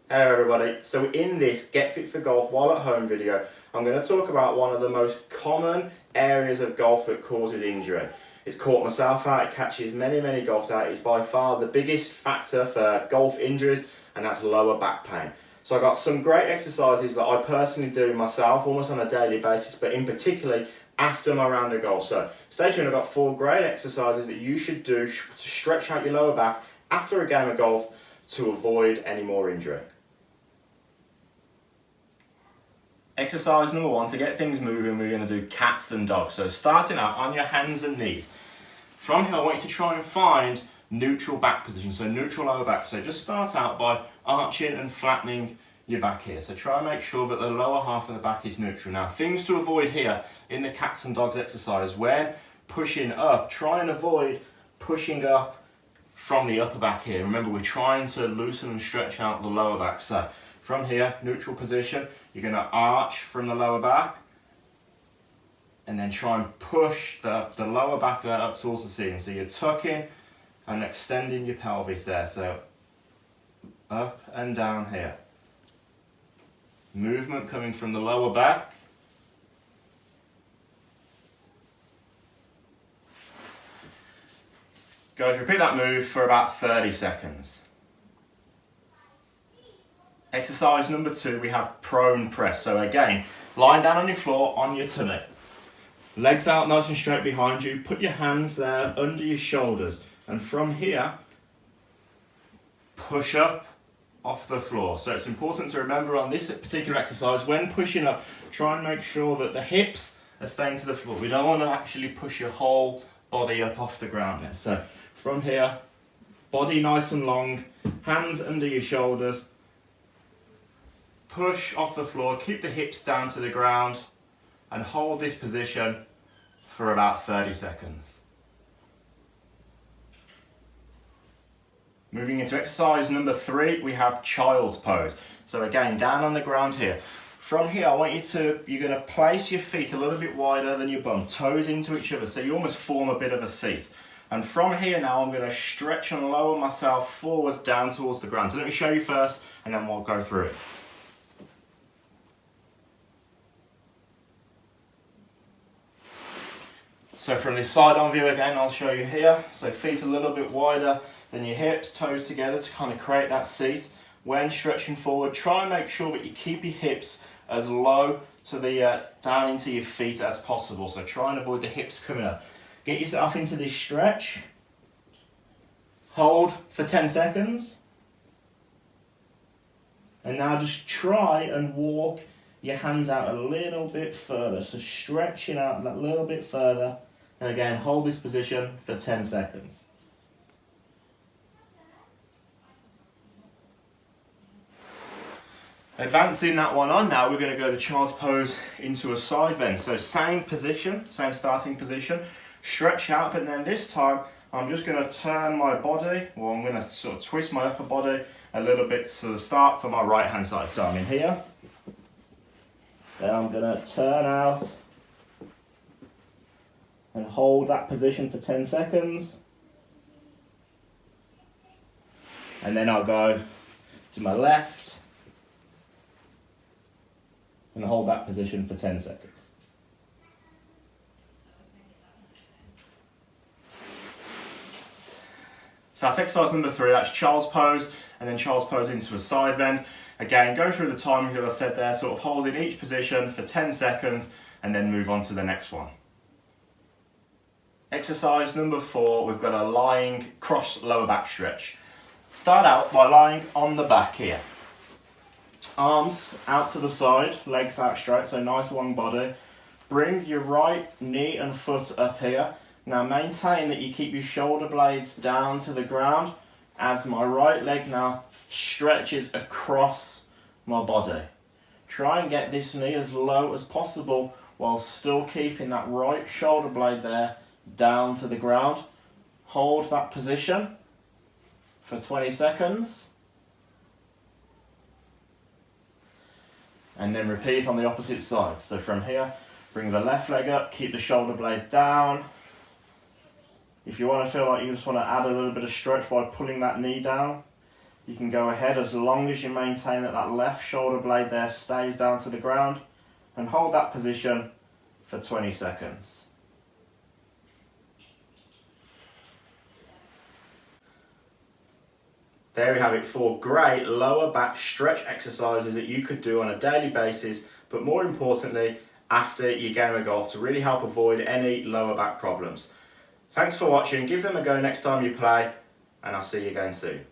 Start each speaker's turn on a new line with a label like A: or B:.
A: Hello everybody, so in this Get Fit for Golf While at Home video, I'm going to talk about one of the most common areas of golf that causes injury. It's caught myself out, it catches many golfers out. It's by far the biggest factor for golf injuries, and that's lower back pain. So I've got some great exercises that I personally do myself almost on a daily basis, but in particular after my round of golf. So stay tuned, I've got 4 great exercises that you should do to stretch out your lower back after a game of golf to avoid any more injury. Exercise number 1, to get things moving, we're going to do cats and dogs. So starting out on your hands and knees. From here I want you to try and find neutral back position, so neutral lower back. So just start out by arching and flattening your back here. So try and make sure that the lower half of the back is neutral. Now things to avoid here in the cats and dogs exercise, when pushing up, try and avoid pushing up from the upper back here. Remember, we're trying to loosen and stretch out the lower back. So from here, neutral position, you're going to arch from the lower back and then try and push the lower back there up towards the ceiling. So you're tucking and extending your pelvis there. So up and down here. Movement coming from the lower back. Guys, repeat that move for about 30 seconds. Exercise number 2, we have prone press. So again, lying down on your floor on your tummy. Legs out nice and straight behind you. Put your hands there under your shoulders. And from here, push up off the floor. So it's important to remember on this particular exercise, when pushing up, try and make sure that the hips are staying to the floor. We don't want to actually push your whole body up off the ground there. So from here, body nice and long, hands under your shoulders. Push off the floor, keep the hips down to the ground and hold this position for about 30 seconds. Moving into exercise number 3, we have child's pose. So again, down on the ground here. From here, I want you're going to place your feet a little bit wider than your bum, toes into each other, so you almost form a bit of a seat. And from here now, I'm going to stretch and lower myself forwards down towards the ground. So let me show you first, and then we'll go through it. So from this side on view again, I'll show you here. So feet a little bit wider than your hips, toes together to kind of create that seat. When stretching forward, try and make sure that you keep your hips as low to the down into your feet as possible. So try and avoid the hips coming up. Get yourself into this stretch. Hold for 10 seconds. And now just try and walk your hands out a little bit further. So stretching out that little bit further. And again, hold this position for 10 seconds. Advancing that one on now, we're going to go the child's pose into a side bend. So same position, same starting position, stretch out, but then this time I'm just going to turn my body, or I'm going to sort of twist my upper body a little bit to the start for my right hand side. So I'm in here, then I'm going to turn out and hold that position for 10 seconds. And then I'll go to my left and hold that position for 10 seconds. So that's exercise number 3, that's child's pose, and then child's pose into a side bend. Again, go through the timings as I said there, sort of holding each position for 10 seconds, and then move on to the next one. Exercise number 4, we've got a lying cross lower back stretch. Start out by lying on the back here. Arms out to the side, legs out straight, so nice long body. Bring your right knee and foot up here. Now maintain that you keep your shoulder blades down to the ground as my right leg now stretches across my body. Try and get this knee as low as possible while still keeping that right shoulder blade there down to the ground. Hold that position for 20 seconds. And then repeat on the opposite side. So from here, bring the left leg up, keep the shoulder blade down. If you want to feel like you just want to add a little bit of stretch by pulling that knee down, You can go ahead as long as you maintain that that left shoulder blade there stays down to the ground, and hold that position for 20 seconds. There we have it, 4 great lower back stretch exercises that you could do on a daily basis, but more importantly, after your game of golf to really help avoid any lower back problems. Thanks for watching, give them a go next time you play, and I'll see you again soon.